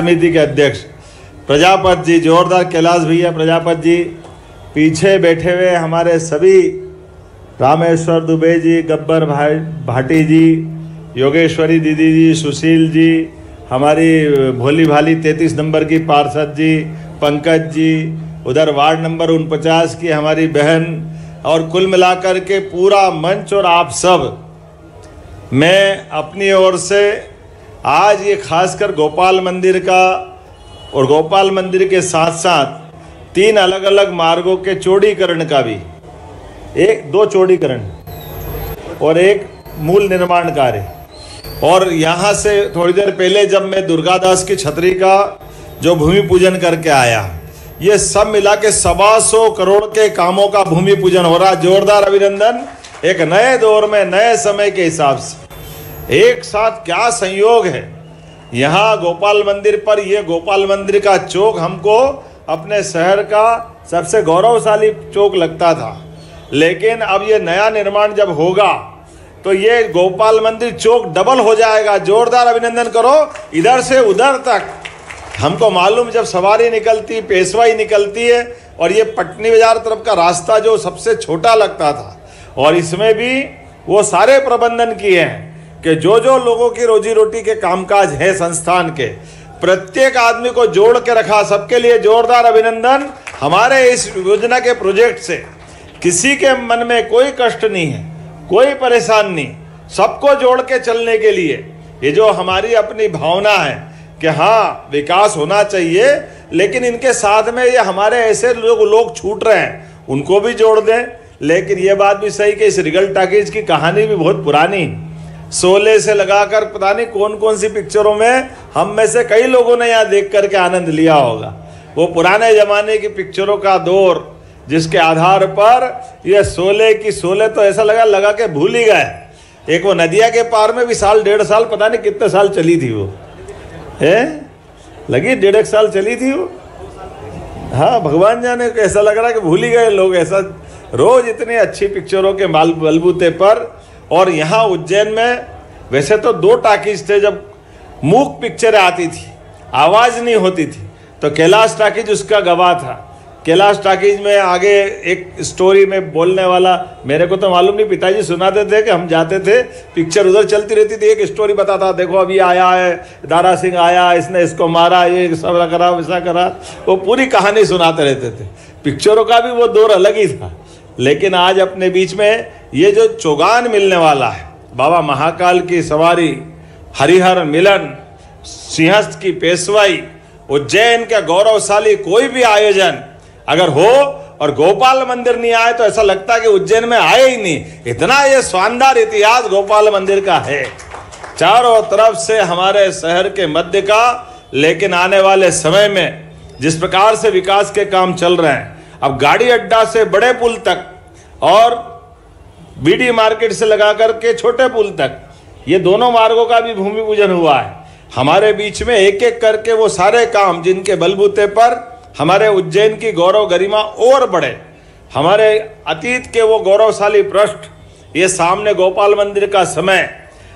समिति के अध्यक्ष प्रजापत जी, जोरदार कैलाश भैया प्रजापत जी, पीछे बैठे हुए हमारे सभी रामेश्वर दुबे जी, गब्बर भाई भाटी जी, योगेश्वरी दीदी जी, सुशील जी, हमारी भोली भाली 33 नंबर की पार्षद जी, पंकज जी, उधर वार्ड नंबर 49 की हमारी बहन, और कुल मिलाकर के पूरा मंच और आप सब, मैं अपनी ओर से आज ये खासकर गोपाल मंदिर का और गोपाल मंदिर के साथ साथ 3 अलग अलग मार्गों के चौड़ीकरण का भी, 2 चौड़ीकरण और एक मूल निर्माण कार्य। और यहाँ से थोड़ी देर पहले जब मैं दुर्गादास की छतरी का जो भूमि पूजन करके आया, ये सब मिला के 125 करोड़ के कामों का भूमि पूजन हो रहा। जोरदार अभिनंदन। एक नए दौर में नए समय के हिसाब से एक साथ क्या संयोग है। यहाँ गोपाल मंदिर पर, ये गोपाल मंदिर का चौक हमको अपने शहर का सबसे गौरवशाली चौक लगता था, लेकिन अब ये नया निर्माण जब होगा तो ये गोपाल मंदिर चौक डबल हो जाएगा। जोरदार अभिनंदन करो। इधर से उधर तक हमको मालूम, जब सवारी निकलती, पेशवाई निकलती है, और ये पटनी बाजार तरफ का रास्ता जो सबसे छोटा लगता था, और इसमें भी वो सारे प्रबंधन किए हैं कि जो जो लोगों की रोजी रोटी के कामकाज है संस्थान के, प्रत्येक आदमी को जोड़ के रखा। सबके लिए जोरदार अभिनंदन। हमारे इस योजना के प्रोजेक्ट से किसी के मन में कोई कष्ट नहीं है, कोई परेशान नहीं, सबको जोड़ के चलने के लिए ये जो हमारी अपनी भावना है कि हाँ विकास होना चाहिए, लेकिन इनके साथ में ये हमारे ऐसे लोग छूट रहे हैं, उनको भी जोड़ दें। लेकिन ये बात भी सही कि इस रिगल टाकीज की कहानी भी बहुत पुरानी, 16 से लगाकर पता नहीं कौन कौन सी पिक्चरों में हम में से कई लोगों ने यहाँ देख करके आनंद लिया होगा। वो पुराने जमाने की पिक्चरों का दौर, जिसके आधार पर ये 16 की 16 तो ऐसा लगा के भूल ही गए। एक वो नदिया के पार में भी 1.5 साल पता नहीं कितने साल चली थी, वो है लगी 1.5 साल चली थी वो। हाँ, भगवान जाने, ऐसा लग रहा है कि भूल ही गए लोग, ऐसा रोज इतनी अच्छी पिक्चरों के बलबूते पर। और यहाँ उज्जैन में वैसे तो 2 टाकीज थे, जब मूक पिक्चरें आती थी, आवाज़ नहीं होती थी, तो कैलाश टाकीज उसका गवाह था। कैलाश टाकीज में आगे एक स्टोरी में बोलने वाला, मेरे को तो मालूम नहीं, पिताजी सुनाते थे कि हम जाते थे, पिक्चर उधर चलती रहती थी, एक स्टोरी बताता, देखो अभी आया है दारा सिंह आया, इसने इसको मारा, ये सब करा वैसा करा, वो पूरी कहानी सुनाते रहते थे। पिक्चरों का भी वो दौर अलग ही था। लेकिन आज अपने बीच में ये जो चौगान मिलने वाला है, बाबा महाकाल की सवारी, हरिहर मिलन, सिंहस्थ की पेशवाई, उज्जैन का गौरवशाली कोई भी आयोजन अगर हो और गोपाल मंदिर नहीं आए तो ऐसा लगता है कि उज्जैन में आए ही नहीं। इतना ये शानदार इतिहास गोपाल मंदिर का है, चारों तरफ से हमारे शहर के मध्य का। लेकिन आने वाले समय में जिस प्रकार से विकास के काम चल रहे हैं, अब गाड़ी अड्डा से बड़े पुल तक और बीडी मार्केट से लगा करके छोटे पुल तक, ये दोनों मार्गों का भी भूमि पूजन हुआ है। हमारे बीच में एक एक करके वो सारे काम, जिनके बलबूते पर हमारे उज्जैन की गौरव गरिमा और बढ़े, हमारे अतीत के वो गौरवशाली पृष्ठ, ये सामने गोपाल मंदिर का समय।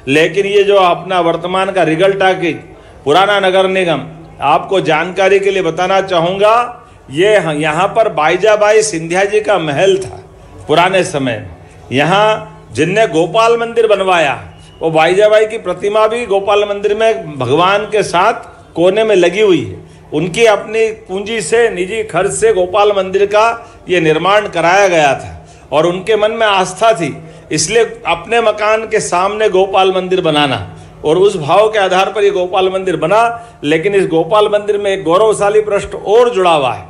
लेकिन ये जो अपना वर्तमान का रिगल टाकीज, पुराना नगर निगम, आपको जानकारी के लिए बताना चाहूँगा, ये यहाँ पर बाईजाबाई सिंधिया जी का महल था पुराने समय में। यहाँ जिनने गोपाल मंदिर बनवाया, वो बाईजाबाई की प्रतिमा भी गोपाल मंदिर में भगवान के साथ कोने में लगी हुई है। उनकी अपनी पूंजी से, निजी खर्च से गोपाल मंदिर का ये निर्माण कराया गया था, और उनके मन में आस्था थी, इसलिए अपने मकान के सामने गोपाल मंदिर बनाना, और उस भाव के आधार पर ये गोपाल मंदिर बना। लेकिन इस गोपाल मंदिर में एक गौरवशाली पृष्ठ और जुड़ा हुआ है,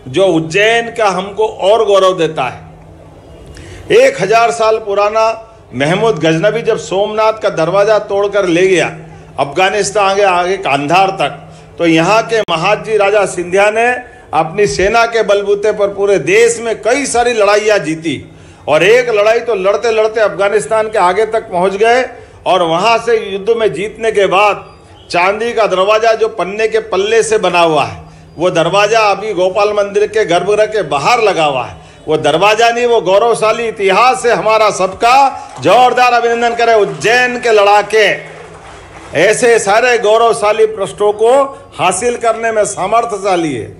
जो उज्जैन का हमको और गौरव देता है। 1000 साल पुराना महमूद गजनबी जब सोमनाथ का दरवाजा तोड़कर ले गया अफगानिस्तान आगे कांधार तक, तो यहाँ के महाजी राजा सिंधिया ने अपनी सेना के बलबूते पर पूरे देश में कई सारी लड़ाइयाँ जीती, और एक लड़ाई तो लड़ते लड़ते अफगानिस्तान के आगे तक पहुँच गए, और वहाँ से युद्ध में जीतने के बाद चांदी का दरवाज़ा जो पन्ने के पल्ले से बना हुआ है, वो दरवाज़ा अभी गोपाल मंदिर के गर्भगृह के बाहर लगा हुआ है। वो दरवाज़ा नहीं, वो गौरवशाली इतिहास है हमारा सबका। जोरदार अभिनंदन करें उज्जैन के लड़ाके ऐसे सारे गौरवशाली पृष्ठों को हासिल करने में सामर्थ्यशाली है।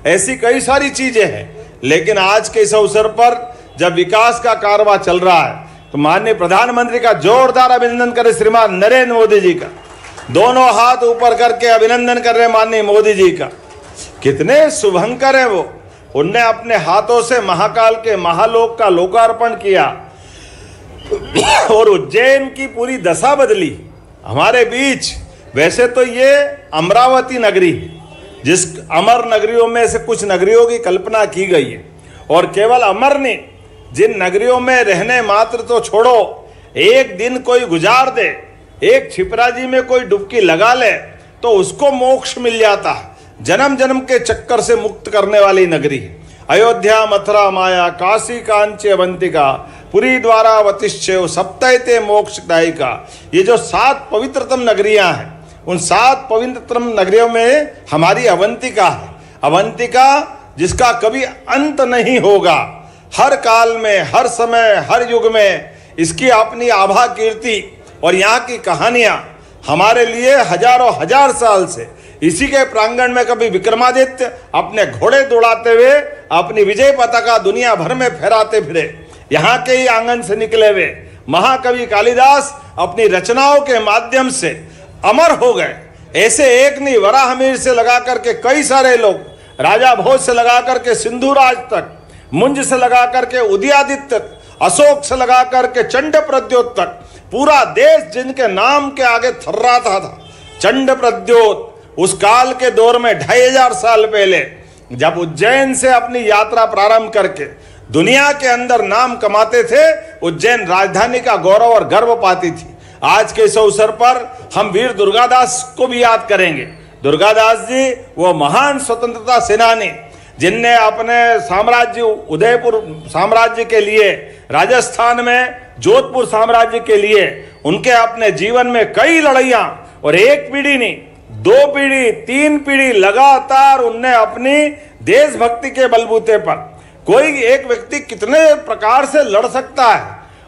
ऐसी कई सारी चीजें हैं, लेकिन आज के इस अवसर पर जब विकास का कारवां चल रहा है तो माननीय प्रधानमंत्री का जोरदार अभिनंदन करें श्रीमान नरेंद्र मोदी जी का। दोनों हाथ ऊपर करके अभिनंदन कर रहे हैं माननीय मोदी जी का। कितने शुभंकर है वो। उनने अपने हाथों से महाकाल के महालोक का लोकार्पण किया और उज्जैन की पूरी दशा बदली। हमारे बीच वैसे तो ये अमरावती नगरी है, जिस अमर नगरियों में से कुछ नगरियों की कल्पना की गई है, और केवल अमर नहीं, जिन नगरियों में रहने मात्र तो छोड़ो, एक दिन कोई गुजार दे, एक छिपराजी में कोई डुबकी लगा ले तो उसको मोक्ष मिल जाता है। जन्म जन्म के चक्कर से मुक्त करने वाली नगरी है। अयोध्या, मथुरा, माया, काशी, कांची, अवंतिका, पुरी, द्वारावतिश्चैव सप्तैते मोक्षदायिका। ये जो 7 पवित्रतम नगरियां हैं, उन 7 पवित्रतम नगरियों में हमारी अवंतिका है। अवंतिका जिसका कभी अंत नहीं होगा। हर काल में, हर समय, हर युग में इसकी अपनी आभा कीर्ति और यहाँ की कहानियां हमारे लिए हजारों हजार साल से इसी के प्रांगण में कभी विक्रमादित्य अपने घोड़े दौड़ाते हुए अपनी विजय पताका दुनिया भर में फहराते फिरे। यहाँ के ही आंगन से निकले हुए महाकवि कालिदास अपनी रचनाओं के माध्यम से अमर हो गए। ऐसे एक नहीं, वराहमिहिर से लगा करके कई सारे लोग, राजा भोज से लगा करके सिंधुराज तक, मुंज से लगा करके उदयादित्य तक, अशोक से लगा करके चंड प्रद्योत तक, पूरा देश जिनके नाम के आगे थर्राता था। चंड प्रद्योत उस काल के दौर में 2500 साल पहले जब उज्जैन से अपनी यात्रा प्रारंभ करके दुनिया के अंदर नाम कमाते थे, उज्जैन राजधानी का गौरव और गर्व पाती थी। आज के इस अवसर पर हम वीर दुर्गादास को भी याद करेंगे। दुर्गादास जी वो महान स्वतंत्रता सेनानी जिनने अपने साम्राज्य, उदयपुर साम्राज्य के लिए, राजस्थान में जोधपुर साम्राज्य के लिए उनके अपने जीवन में कई लड़ाइयां, और एक पीढ़ी नहीं, 2 पीढ़ी, 3 पीढ़ी लगातार उनने अपनी देशभक्ति के बलबूते पर, कोई एक व्यक्ति कितने प्रकार से लड़ सकता है,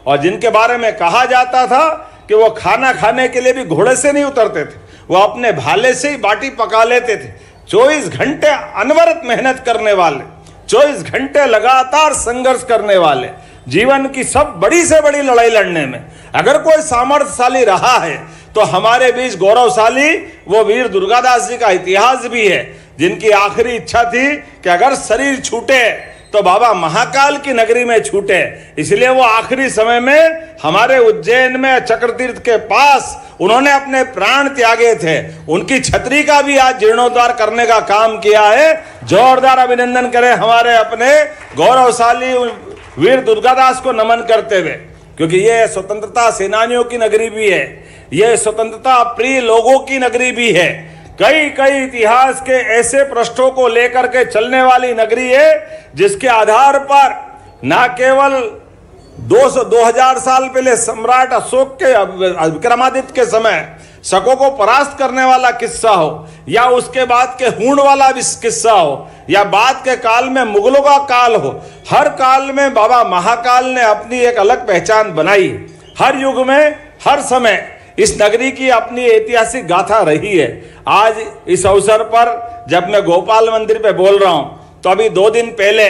और जिनके बारे में कहा जाता था कि वो खाना खाने के लिए भी घोड़े से नहीं उतरते थे, वो अपने भाले से ही बाटी पका लेते थे। 24 घंटे अनवरत मेहनत करने वाले, 24 घंटे लगातार संघर्ष करने वाले, जीवन की सब बड़ी से बड़ी लड़ाई लड़ने में अगर कोई सामर्थ्यशाली रहा है तो हमारे बीच गौरवशाली वो वीर दुर्गादास जी का इतिहास भी है, जिनकी आखिरी इच्छा थी कि अगर शरीर छूटे तो बाबा महाकाल की नगरी में छूटे। इसलिए वो आखिरी समय में हमारे उज्जैन में चक्रतीर्थ के पास उन्होंने अपने प्राण त्यागे थे। उनकी छतरी का भी आज जीर्णोद्धार करने का काम किया है। जोरदार अभिनंदन करें हमारे अपने गौरवशाली वीर दुर्गादास को नमन करते हुए, क्योंकि ये स्वतंत्रता सेनानियों की नगरी भी है, ये स्वतंत्रता प्रिय लोगों की नगरी भी है। कई कई इतिहास के ऐसे पृष्ठों को लेकर के चलने वाली नगरी है, जिसके आधार पर न केवल 2000 साल पहले सम्राट अशोक के, विक्रमादित्य के समय शकों को परास्त करने वाला किस्सा हो, या उसके बाद के हूण वाला किस्सा हो, या बाद के काल में मुगलों का काल हो, हर काल में बाबा महाकाल ने अपनी एक अलग पहचान बनाई। हर युग में, हर समय इस नगरी की अपनी ऐतिहासिक गाथा रही है। आज इस अवसर पर जब मैं गोपाल मंदिर पे बोल रहा हूं, तो अभी 2 दिन पहले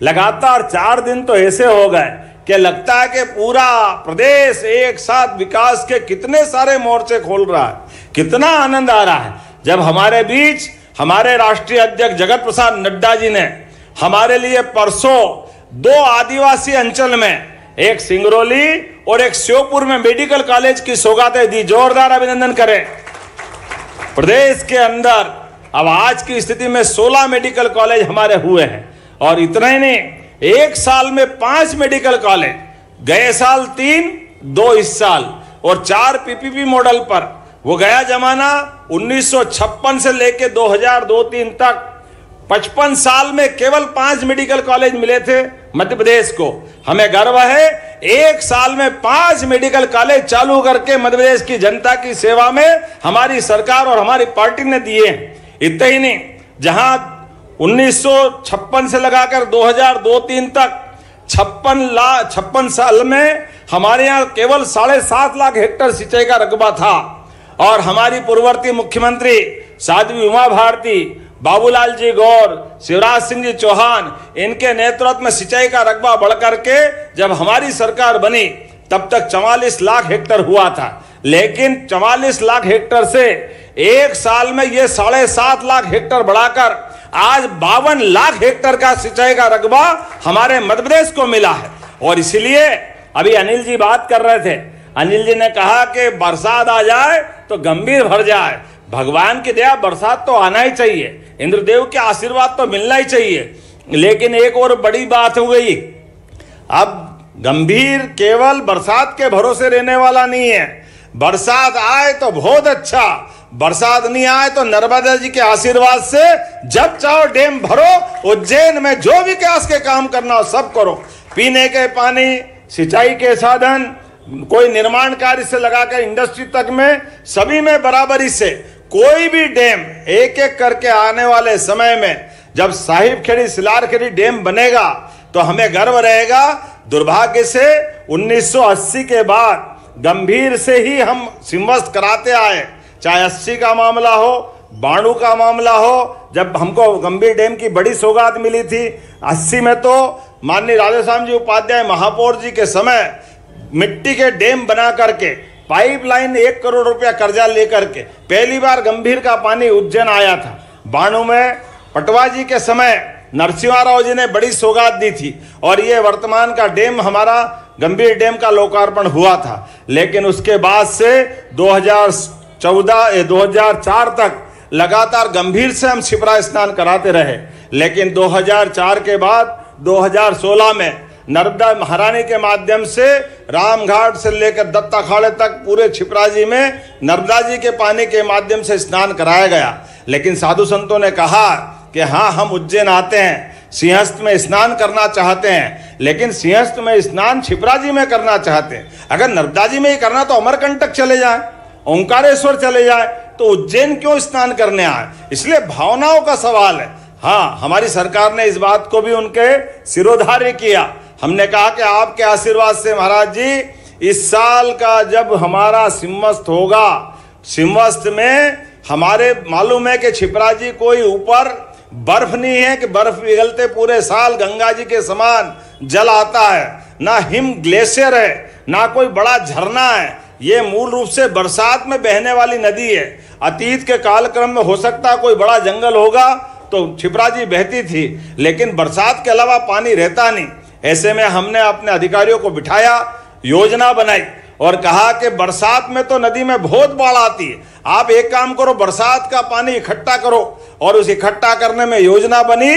लगातार 4 दिन तो ऐसे हो गए कि लगता है कि पूरा प्रदेश एक साथ विकास के कितने सारे मोर्चे खोल रहा है। कितना आनंद आ रहा है जब हमारे बीच हमारे राष्ट्रीय अध्यक्ष जगत प्रसाद नड्डा जी ने हमारे लिए परसों 2 आदिवासी अंचल में, एक सिंगरौली और एक श्योपुर में मेडिकल कॉलेज की सौगातें दी। जोरदार अभिनंदन करें। प्रदेश के अंदर अब आज की स्थिति में 16 मेडिकल कॉलेज हमारे हुए हैं, और इतना ही नहीं, एक साल में 5 मेडिकल कॉलेज, गए साल 3, 2 इस साल, और 4 पीपीपी मॉडल पर। वो गया जमाना 1956 से लेके 2002-3 तक 55 साल में केवल 5 मेडिकल कॉलेज मिले थे मध्य प्रदेश को। हमें गर्व है, एक साल में 5 मेडिकल कॉलेज चालू करके मध्य प्रदेश की जनता की सेवा में हमारी सरकार और हमारी पार्टी ने दिए हैं। इतना ही नहीं, जहां 1956 से लगाकर 2002-3 तक 56 साल में हमारे यहाँ केवल 7.5 लाख हेक्टेयर सिंचाई का रकबा था, और हमारी पूर्ववर्ती मुख्यमंत्री साध्वी उमा भारती, बाबूलाल जी गौर, शिवराज सिंह जी चौहान, इनके नेतृत्व में सिंचाई का रकबा बढ़कर के जब हमारी सरकार बनी तब तक 44 लाख हेक्टेयर हुआ था। लेकिन 44 लाख हेक्टेयर से एक साल में ये 7.5 लाख हेक्टेयर बढ़ाकर आज 52 लाख हेक्टेयर का सिंचाई का रकबा हमारे मध्य प्रदेश को मिला है। और इसलिए अभी अनिल जी बात कर रहे थे, अनिल जी ने कहा कि बरसात आ जाए तो गंभीर भर जाए। भगवान की दया, बरसात तो आना ही चाहिए, इंद्रदेव के आशीर्वाद तो मिलना ही चाहिए। लेकिन एक और बड़ी बात हो गई, अब गंभीर केवल बरसात के भरोसे रहने वाला नहीं है। बरसात आए तो बहुत अच्छा, बरसात नहीं आए तो नर्मदा जी के आशीर्वाद से जब चाहो डैम भरो, उज्जैन में जो विकास के काम करना हो सब करो। पीने के पानी, सिंचाई के साधन, कोई निर्माण कार्य से लगाकर इंडस्ट्री तक में सभी में बराबरी से कोई भी डैम एक एक करके आने वाले समय में जब साहिबखेड़ी सिलारखेड़ी डैम बनेगा तो हमें गर्व रहेगा। दुर्भाग्य से 1980 के बाद गंभीर से ही हम सिंवस्त कराते आए, चाहे 80 का मामला हो, 92 का मामला हो, जब हमको गंभीर डैम की बड़ी सौगात मिली थी। 80 में तो माननीय राधेश्याम जी उपाध्याय महापौर जी के समय मिट्टी के डैम बना करके पाइपलाइन 1 करोड़ रुपया कर्जा लेकर के पहली बार गंभीर का पानी उज्जैन आया था। 92 में पटवा जी के समय नरसिम्हा राव जी ने बड़ी सौगात दी थी और ये वर्तमान का डैम हमारा गंभीर डैम का लोकार्पण हुआ था। लेकिन उसके बाद से 2004 तक लगातार गंभीर से हम शिप्रा स्नान कराते रहे। लेकिन 2004 के बाद 2016 में नर्मदा महारानी के माध्यम से रामघाट से लेकर दत्ता खाड़े तक पूरे छिपराजी में नर्मदा जी के पानी के माध्यम से स्नान कराया गया। लेकिन साधु संतों ने कहा कि हाँ, हम उज्जैन आते हैं, सिंहस्थ में स्नान करना चाहते हैं, लेकिन सिंहस्थ में स्नान छिपराजी में करना चाहते हैं। अगर नर्मदा जी में ही करना तो अमरकंटक चले जाए, ओंकारेश्वर चले जाए, तो उज्जैन क्यों स्नान करने आए? इसलिए भावनाओं का सवाल है। हाँ, हमारी सरकार ने इस बात को भी उनके सिरोधार्य किया। हमने कहा कि आपके आशीर्वाद से महाराज जी, इस साल का जब हमारा सिंहस्थ होगा, सिंहस्थ में हमारे मालूम है कि छिपराजी कोई ऊपर बर्फ नहीं है कि बर्फ पिघलते पूरे साल गंगा जी के समान जल आता है, ना हिम ग्लेशियर है, ना कोई बड़ा झरना है। ये मूल रूप से बरसात में बहने वाली नदी है। अतीत के कालक्रम में हो सकता है कोई बड़ा जंगल होगा तो छिपराजी बहती थी, लेकिन बरसात के अलावा पानी रहता नहीं। ऐसे में हमने अपने अधिकारियों को बिठाया, योजना बनाई और कहा कि बरसात में तो नदी में बहुत बाढ़ आती है, आप एक काम करो, बरसात का पानी इकट्ठा करो। और उस इकट्ठा करने में योजना बनी,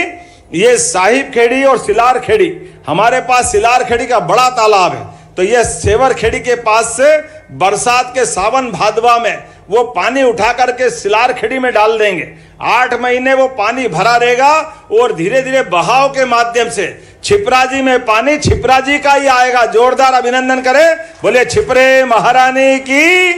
ये साहिबखेड़ी और सिलारखेड़ी, हमारे पास सिलारखेड़ी का बड़ा तालाब है, तो ये सेवरखेड़ी के पास से बरसात के सावन भादवा में वो पानी उठा करके सिलारखेड़ी में डाल देंगे। 8 महीने वो पानी भरा रहेगा और धीरे धीरे बहाव के माध्यम से छिपराजी में पानी छिपराजी का ही आएगा। जोरदार अभिनंदन करें, बोले छिपरे महारानी की।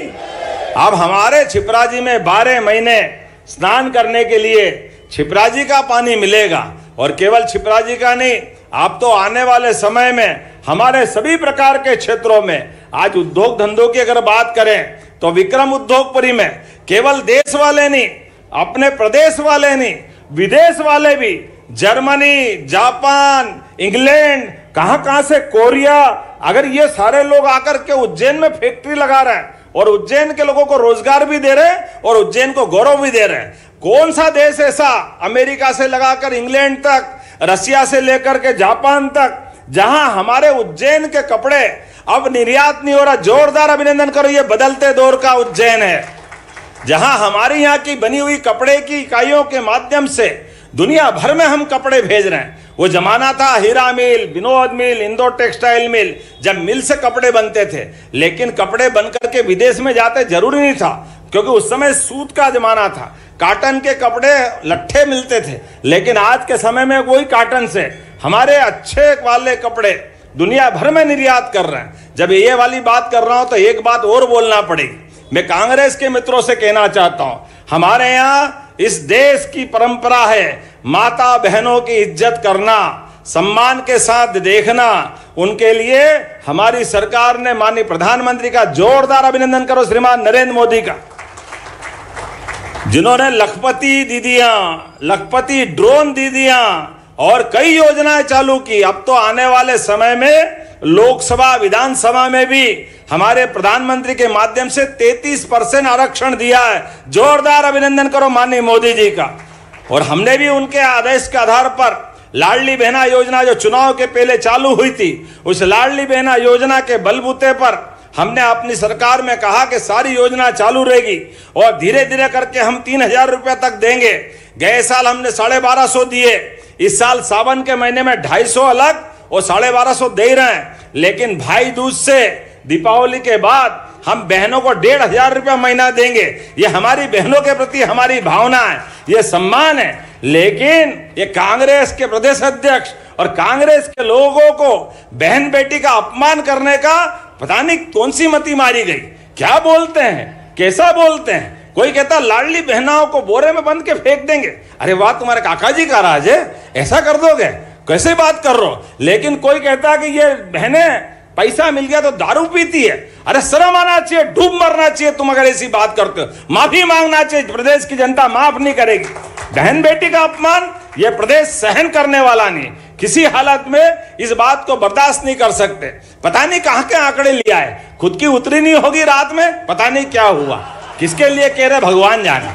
अब हमारे छिपराजी में 12 महीने स्नान करने के लिए छिपराजी का पानी मिलेगा। और केवल छिपराजी का नहीं, आप तो आने वाले समय में हमारे सभी प्रकार के क्षेत्रों में, आज उद्योग धंधों की अगर बात करें तो विक्रम उद्योगपुरी में केवल देश वाले नहीं, अपने प्रदेश वाले नहीं, विदेश वाले भी, जर्मनी, जापान, इंग्लैंड, कहां से, कोरिया, अगर ये सारे लोग आकर के उज्जैन में फैक्ट्री लगा रहे हैं और उज्जैन के लोगों को रोजगार भी दे रहे हैं और उज्जैन को गौरव भी दे रहे हैं। कौन सा देश ऐसा, अमेरिका से लगाकर इंग्लैंड तक, रसिया से लेकर के जापान तक, जहां हमारे उज्जैन के कपड़े अब निर्यात नहीं हो रहा? जोरदार अभिनंदन करो, ये बदलते दौर का उज्जैन है, जहां हमारी यहाँ की बनी हुई कपड़े की इकाइयों के माध्यम से दुनिया भर में हम कपड़े भेज रहे हैं। वो जमाना था हीरा मिल, विनोद मिल, इंदौर टेक्सटाइल मिल, जब मिल से कपड़े बनते थे, लेकिन कपड़े बनकर के विदेश में जाते जरूरी नहीं था, क्योंकि उस समय सूत का जमाना था, काटन के कपड़े लट्ठे मिलते थे। लेकिन आज के समय में वही काटन से हमारे अच्छे वाले कपड़े दुनिया भर में निर्यात कर रहे हैं। जब ये वाली बात कर रहा हूं तो एक बात और बोलना पड़ेगी। मैं कांग्रेस के मित्रों से कहना चाहता हूं, हमारे यहाँ इस देश की परंपरा है माता बहनों की इज्जत करना, सम्मान के साथ देखना। उनके लिए हमारी सरकार ने माननीय प्रधानमंत्री का जोरदार अभिनंदन करो, श्रीमान नरेंद्र मोदी का। जिन्होंने लखपति दीदियां, लखपति ड्रोन दीदियां और कई योजनाएं चालू की। अब तो आने वाले समय में लोकसभा विधानसभा में भी हमारे प्रधानमंत्री के माध्यम से 33% आरक्षण दिया है। जोरदार अभिनंदन करो माननीय मोदी जी का। और हमने भी उनके आदेश के आधार पर लाडली बहना योजना जो चुनाव के पहले चालू हुई थी, उस लाडली बहना योजना के बलबूते पर हमने अपनी सरकार में कहा कि सारी योजना चालू रहेगी और धीरे धीरे करके हम 3,000 रुपये तक देंगे। गए साल हमने 1250 दिए, इस साल सावन के महीने में 250 अलग और 1250 दे रहे हैं। लेकिन भाई दूज से दीपावली के बाद हम बहनों को 1,500 रुपया महीना देंगे। ये हमारी बहनों के प्रति हमारी भावना है, ये सम्मान है। लेकिन ये कांग्रेस के प्रदेश अध्यक्ष और कांग्रेस के लोगों को बहन बेटी का अपमान करने का पता नहीं कौन सी मति मारी गई। क्या बोलते हैं, कैसा बोलते हैं। कोई कहता लाडली बहनाओं को बोरे में बंद के फेंक देंगे। अरे वाह, तुम्हारे काका जी का राज है, ऐसा कर दोगे, कैसे बात कर रहे हो। लेकिन कोई कहता कि ये बहनें पैसा मिल गया तो दारू पीती है। अरे शर्म आना चाहिए, डूब मरना चाहिए तुम अगर ऐसी बात करते हो। माफी मांगना चाहिए, प्रदेश की जनता माफ नहीं करेगी। बहन बेटी का अपमान ये प्रदेश सहन करने वाला नहीं, किसी हालत में इस बात को बर्दाश्त नहीं कर सकते। पता नहीं कहां के आंकड़े लिया है, खुद की उतरी नहीं होगी रात में, पता नहीं क्या हुआ, किसके लिए कह रहे भगवान जाने,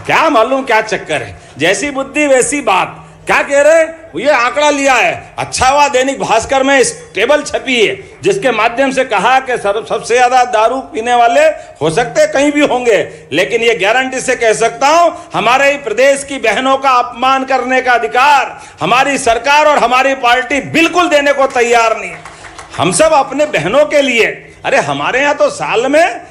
क्या मालूम क्या चक्कर है। जैसी बुद्धि वैसी बात। क्या कह रहे, ये आंकड़ा लिया है। अच्छा हुआ दैनिक भास्कर में इस टेबल छपी है जिसके माध्यम से कहा कि सबसे ज्यादा दारू पीने वाले हो सकते कहीं भी होंगे, लेकिन ये गारंटी से कह सकता हूं हमारे ही प्रदेश की बहनों का अपमान करने का अधिकार हमारी सरकार और हमारी पार्टी बिल्कुल देने को तैयार नहीं है। हम सब अपने बहनों के लिए, अरे हमारे यहां तो साल में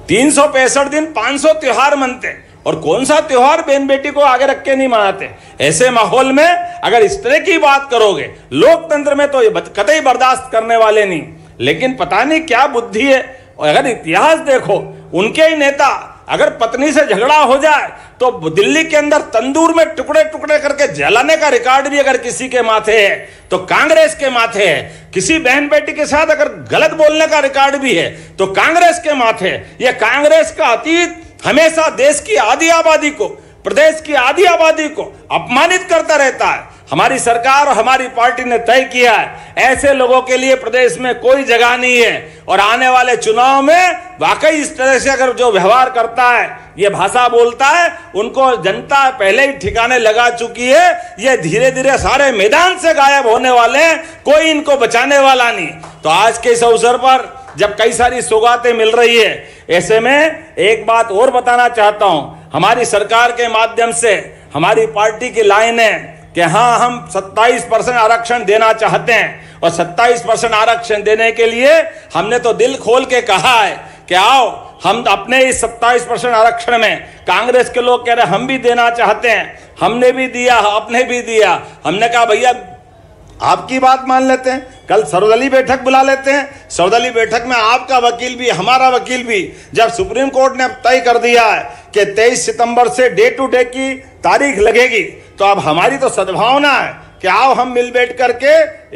365 दिन 500 त्योहार मनते, और कौन सा त्योहार बहन बेटी को आगे रख के नहीं मनाते। ऐसे माहौल में अगर इस तरह की बात करोगे लोकतंत्र में तो ये कतई बर्दाश्त करने वाले नहीं। लेकिन पता नहीं क्या बुद्धि है। और अगर इतिहास देखो, उनके ही नेता अगर पत्नी से झगड़ा हो जाए तो दिल्ली के अंदर तंदूर में टुकड़े टुकड़े करके जलाने का रिकॉर्ड भी अगर किसी के माथे है तो कांग्रेस के माथे है। किसी बहन बेटी के साथ अगर गलत बोलने का रिकॉर्ड भी है तो कांग्रेस के माथे है। यह कांग्रेस का अतीत हमेशा देश की आधी आबादी को, प्रदेश की आधी आबादी को अपमानित करता रहता है। हमारी सरकार और हमारी पार्टी ने तय किया है ऐसे लोगों के लिए प्रदेश में कोई जगह नहीं है। और आने वाले चुनाव में वाकई इस तरह से अगर जो व्यवहार करता है, ये भाषा बोलता है, उनको जनता पहले ही ठिकाने लगा चुकी है। ये धीरे धीरे सारे मैदान से गायब होने वाले हैं, कोई इनको बचाने वाला नहीं। तो आज के इस अवसर पर जब कई सारी सौगातें मिल रही है, ऐसे में एक बात और बताना चाहता हूं। हमारी सरकार के माध्यम से हमारी पार्टी की लाइन है कि हाँ, हम 27% आरक्षण देना चाहते हैं और 27% आरक्षण देने के लिए हमने तो दिल खोल के कहा है कि आओ हम अपने इस 27% आरक्षण में, कांग्रेस के लोग कह रहे हम भी देना चाहते हैं, हमने भी दिया, आपने भी दिया। हमने कहा भैया आपकी बात मान लेते हैं, कल सर्वदलीय बैठक बुला लेते हैं। सर्वदलीय बैठक में आपका वकील भी, हमारा वकील भी, जब सुप्रीम कोर्ट ने अब तय कर दिया है कि 23 सितंबर से डे टू डे की तारीख लगेगी, तो अब हमारी तो सद्भावना है कि आओ हम मिल बैठ करके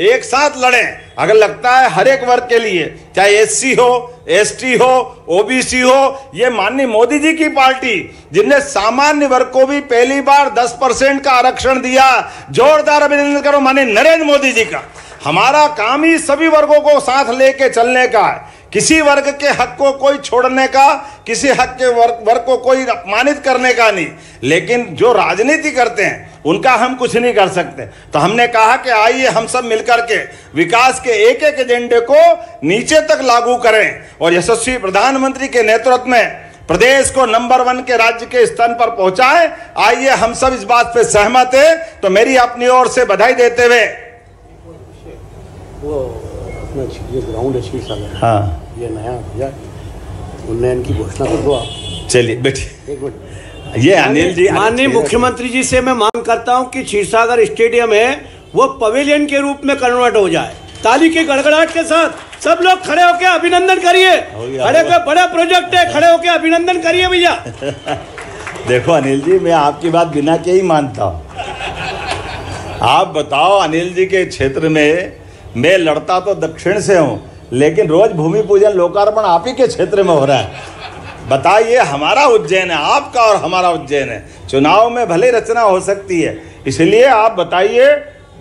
एक साथ लड़ें। अगर लगता है हर एक वर्ग के लिए, चाहे एससी हो, एसटी हो, ओबीसी हो, ये माननीय मोदी जी की पार्टी जिनने सामान्य वर्ग को भी पहली बार 10% का आरक्षण दिया, जोरदार अभिनंदन करो माननीय नरेंद्र मोदी जी का। हमारा काम ही सभी वर्गों को साथ लेके चलने का है, किसी वर्ग के हक को कोई छोड़ने का, किसी हक के वर्ग को कोई अपमानित करने का नहीं। लेकिन जो राजनीति करते हैं उनका हम कुछ नहीं कर सकते। तो हमने कहा कि आइए हम सब मिलकर के विकास के एक एक एजेंडे को नीचे तक लागू करें और यशस्वी प्रधानमंत्री के नेतृत्व में प्रदेश को नंबर 1 के राज्य के स्थान पर पहुंचाएं। आइए हम सब इस बात पे सहमत है। तो मेरी अपनी ओर से बधाई देते हुए, ये ग्राउंड है सागर, हाँ ये नया भैया उन्नयन की घोषणा कर दो आप। चलिए बैठिए। एक मिनट, ये अनिल जी, माननीय मुख्यमंत्री जी से मैं मांग करता हूं कि क्षीरसागर स्टेडियम है वो पवेलियन के रूप में कन्वर्ट हो जाए। ताली की गड़गड़ाहट के साथ सब लोग खड़े होकर अभिनंदन करिए। खड़े होकर, बड़ा प्रोजेक्ट है, खड़े होकर अभिनंदन करिए भैया। देखो अनिल जी, मैं आपकी बात बिना के ही मानता हूँ। आप बताओ, अनिल जी के क्षेत्र में मैं लड़ता तो दक्षिण से हूँ, लेकिन रोज भूमि पूजन लोकार्पण आप ही के क्षेत्र में हो रहा है। बताइए, हमारा उज्जैन है, आपका और हमारा उज्जैन है। चुनाव में भले रचना हो सकती है, इसलिए आप बताइए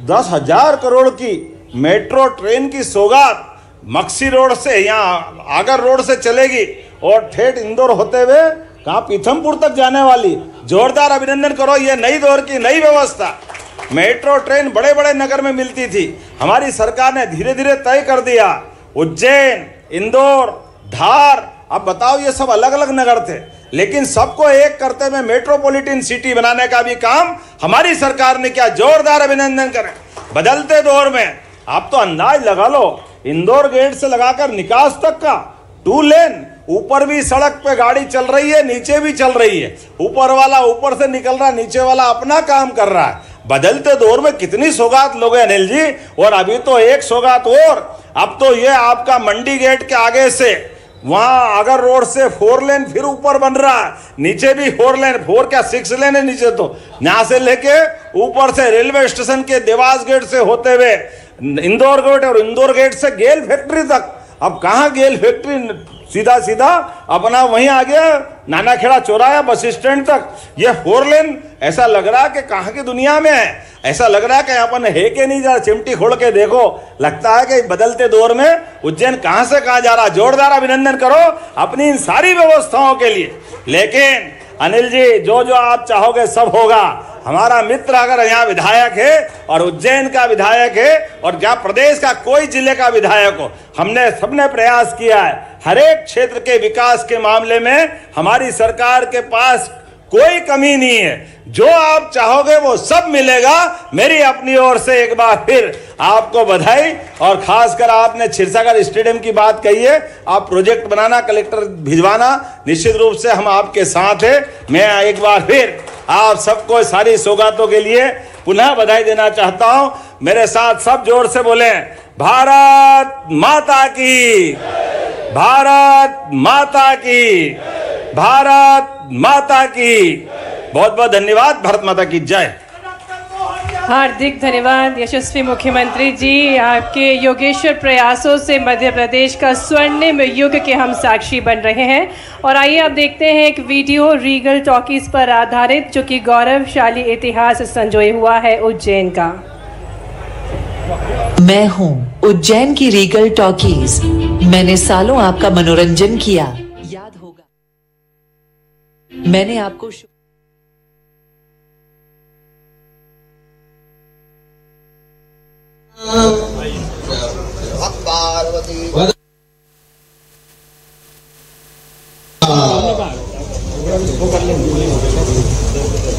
10,000 करोड़ की मेट्रो ट्रेन की सौगात मक्सी रोड से यहाँ आगर रोड से चलेगी और ठेठ इंदौर होते हुए कहाँ पीथमपुर तक जाने वाली। जोरदार अभिनंदन करो, ये नई दौर की नई व्यवस्था। मेट्रो ट्रेन बड़े बड़े नगर में मिलती थी, हमारी सरकार ने धीरे धीरे तय कर दिया। उज्जैन, इंदौर, धार, अब बताओ ये सब अलग अलग नगर थे, लेकिन सबको एक करते हुए मेट्रोपॉलिटन सिटी बनाने का भी काम हमारी सरकार ने किया। जोरदार अभिनंदन करें। बदलते दौर में आप तो अंदाज लगा लो, इंदौर गेट से लगाकर निकास तक का 2 लेन, ऊपर भी सड़क पे गाड़ी चल रही है, नीचे भी चल रही है। ऊपर वाला ऊपर से निकल रहा है, नीचे वाला अपना काम कर रहा है। बदलते दौर में कितनी सौगात लोगे अनिल जी। और अभी तो एक सौगात और, अब तो ये आपका मंडी गेट के आगे से वहां अगर रोड से 4 लेन फिर ऊपर बन रहा है, नीचे भी 4 लेन, 4 क्या 6 लेन है नीचे। तो यहां से लेके ऊपर से रेलवे स्टेशन के देवास गेट से होते हुए इंदौर गेट और इंदौर गेट से गेल फैक्ट्री तक। अब कहाँ गेल फैक्ट्री, सीधा सीधा अपना वहीं आ गया नाना खेड़ा चौराहा बस स्टैंड तक। ये 4 लेन ऐसा लग रहा है कि कहाँ की दुनिया में है, ऐसा लग रहा है कि अपन है कि नहीं। जा चिमटी खोल के देखो, लगता है कि बदलते दौर में उज्जैन कहाँ से कहाँ जा रहा। जोरदार अभिनंदन करो अपनी इन सारी व्यवस्थाओं के लिए। लेकिन अनिल जी, जो जो आप चाहोगे सब होगा। हमारा मित्र अगर यहाँ विधायक है और उज्जैन का विधायक है और क्या प्रदेश का कोई जिले का विधायक हो, हमने सबने प्रयास किया है। हर एक क्षेत्र के विकास के मामले में हमारी सरकार के पास कोई कमी नहीं है। जो आप चाहोगे वो सब मिलेगा। मेरी अपनी ओर से एक बार फिर आपको बधाई। और खासकर आपने क्षीरसागर स्टेडियम की बात कही है, आप प्रोजेक्ट बनाना, कलेक्टर भिजवाना, निश्चित रूप से हम आपके साथ हैं। मैं एक बार फिर आप सबको सारी सौगातों के लिए पुनः बधाई देना चाहता हूं। मेरे साथ सब जोर से बोले, भारत माता की, भारत माता की, भारत माता की। बहुत बहुत धन्यवाद। भारत माता की जय। हार्दिक धन्यवाद यशस्वी मुख्यमंत्री जी। आपके योगेश्वर प्रयासों से मध्य प्रदेश का स्वर्णिम युग के हम साक्षी बन रहे हैं। और आइए अब देखते हैं एक वीडियो रीगल टॉकीज पर आधारित, जो कि गौरवशाली इतिहास संजोए हुआ है उज्जैन का। मैं हूँ उज्जैन की रीगल टॉकीज। मैंने सालों आपका मनोरंजन किया, याद होगा। मैंने आपको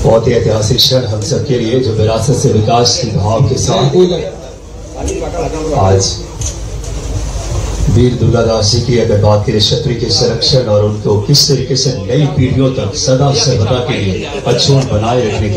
बहुत ही ऐतिहासिक क्षण हम सबके लिए, जो विरासत से विकास की भाव के साथ आज वीर दुर्गादास जी की अगर बात करें, क्षत्रिय के संरक्षण और उनको किस तरीके से नई पीढ़ियों तक सदा सर्वदा के लिए अछूत बनाए रखने के